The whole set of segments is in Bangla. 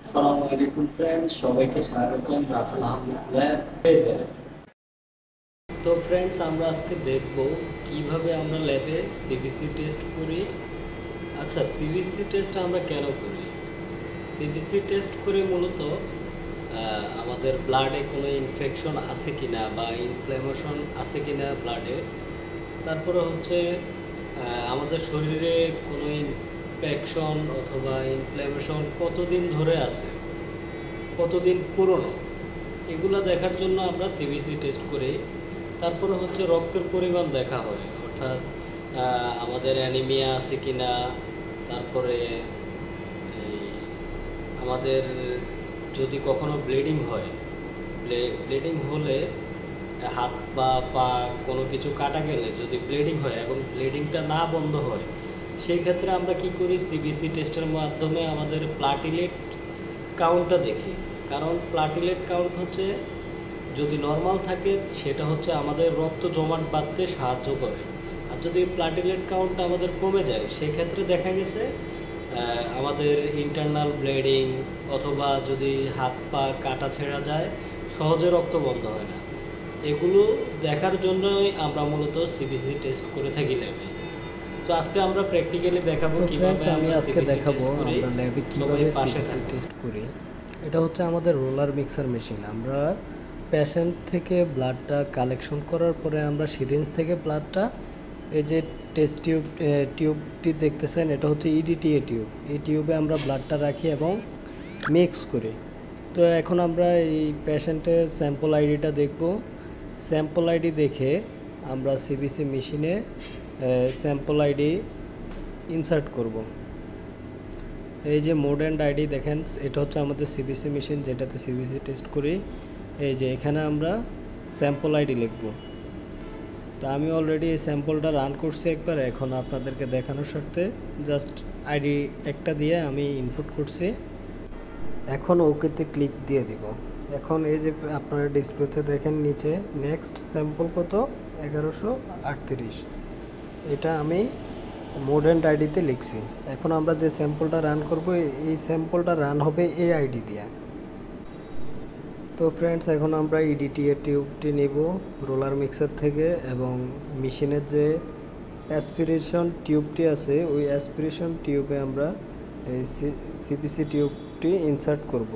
আসসালামু আলাইকুম ফ্রেন্ডস, সবাইকে স্বাগতম রাসেল আহমেদ ল্যাব পেজে। তো ফ্রেন্ডস, আমরা আজকে দেখব কিভাবে আমরা ল্যাবে সিবিসি টেস্ট করি। আচ্ছা, সিবিসি টেস্ট আমরা কেন করি? সিবিসি টেস্ট করে মূলত আমাদের ব্লাডে কোনো ইনফেকশন আছে কিনা বা ইনফ্ল্যামেশন আছে কিনা ব্লাডে, তারপরে হচ্ছে আমাদের শরীরে কোনো ইনফেকশন অথবা ইনফ্ল্যামেশন কতদিন ধরে আছে, কতদিন পুরনো, এগুলো দেখার জন্য আমরা সিবিসি টেস্ট করি। তারপরে হচ্ছে রক্তের পরিমাণ দেখা হয়, অর্থাৎ আমাদের অ্যানিমিয়া আছে কি না, তারপরে এই আমাদের যদি কখনো ব্লিডিং হয়, ব্লিডিং হলে হাত বা পা কোনো কিছু কাটা গেলে যদি ব্লিডিং হয় এবং ব্লিডিংটা না বন্ধ হয়, সেই ক্ষেত্রে আমরা কি করি, সিবিসি টেস্টের মাধ্যমে আমাদের প্লাটিলেট কাউন্টটা দেখি। কারণ প্লাটিলেট কাউন্ট হচ্ছে, যদি নর্মাল থাকে সেটা হচ্ছে আমাদের রক্ত জমাট বাঁধতে সাহায্য করে, আর যদি প্লাটিলেট কাউন্ট আমাদের কমে যায় সেক্ষেত্রে দেখা গেছে আমাদের ইন্টারনাল ব্লিডিং অথবা যদি হাত পা কাটা ছেঁড়া যায়, সহজে রক্ত বন্ধ হয় না। এগুলো দেখার জন্যই আমরা মূলত সিবিসি টেস্ট করে থাকি ল্যাবে। তো আজকে আমরা প্র্যাকটিক্যালি দেখাবো কিভাবে আমি আমরা আজকে সিবিসি দেখাবো টেস্ট করি। আমরা ল্যাবে কিভাবে সিবিসি টেস্ট করি। এটা হচ্ছে আমাদের রোলার মিক্সার মেশিন। আমরা পেশেন্ট থেকে ব্লাডটা কালেকশন করার পরে আমরা সিরিঞ্জ থেকে ব্লাডটা, এই যে টেস্ট টিউবটি দেখতেছেন, এটা হচ্ছে ইডিটিএ টিউব। এই টিউবে আমরা ব্লাডটা রাখি এবং মিক্স করি। তো এখন আমরা এই পেশেন্টের স্যাম্পল আইডিটা দেখব। স্যাম্পল আইডি দেখে আমরা সিবিসি মেশিনে স্যাম্পল আইডি ইনসার্ট করব। এই যে মোড অ্যান্ড আইডি দেখেন, এটা হচ্ছে আমাদের সিবিসি মেশিন যেটাতে সিবিসি টেস্ট করি। এই যে এখানে আমরা স্যাম্পল আইডি লিখব। তো আমি অলরেডি এই স্যাম্পলটা রান করছি একবার, এখন আপনাদেরকে দেখানোর স্বার্থে জাস্ট আইডি একটা দিয়ে আমি ইনপুট করছি। এখন ওকেতে ক্লিক দিয়ে দিব। এখন এই যে আপনারা ডিসপ্লেতে দেখেন নিচে নেক্সট স্যাম্পল কত 1138, এটা আমি মোড অ্যান্ড আইডিতে লিখছি। এখন আমরা যে স্যাম্পলটা রান করব, এই স্যাম্পলটা রান হবে এই আইডি দিয়ে। তো ফ্রেন্ডস, এখন আমরা ইডিটিএ টিউবটি নিব রোলার মিক্সার থেকে এবং মেশিনের যে অ্যাসপিরেশন টিউবটি আছে ওই অ্যাসপিরেশন টিউবে আমরা এই সিবিসি টিউবটি ইনসার্ট করব।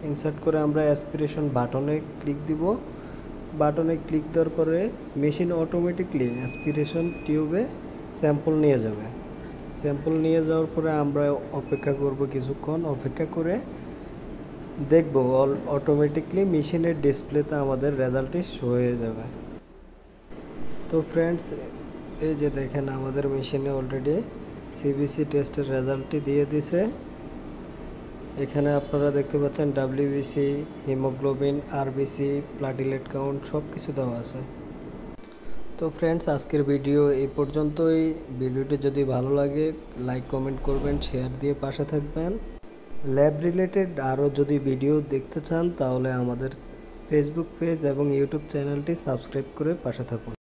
ইনসার্ট করে আমরা অ্যাসপিরেশন বাটনে ক্লিক দিব। বাটনে ক্লিক দেওয়ার পরে মেশিন অটোমেটিকলি অ্যাসপিরেশন টিউবে স্যাম্পল নিয়ে যাবে। স্যাম্পল নিয়ে যাওয়ার পরে আমরা অপেক্ষা করব, কিছুক্ষণ অপেক্ষা করে দেখব অটোমেটিকলি মেশিনের ডিসপ্লেতে আমাদের রেজাল্টটি শো হয়ে যাবে। তো ফ্রেন্ডস, এই যে দেখেন আমাদের মেশিনে অলরেডি সিবিসি টেস্টের রেজাল্টটি দিয়ে দিছে। এখানে আপনারা দেখতে পাচ্ছেন WBC, haemoglobin, RBC, platelet count সব কিছু দেওয়া আছে। তো ফ্রেন্ডস, আজকের ভিডিও এই পর্যন্তই। ভিডিওটি যদি ভালো লাগে লাইক কমেন্ট করবেন, শেয়ার দিয়ে পাশে থাকবেন। ল্যাব রিলেটেড আরও যদি ভিডিও দেখতে চান তাহলে আমাদের ফেসবুক পেজ এবং ইউটিউব চ্যানেলটি সাবস্ক্রাইব করে পাশে থাকুন।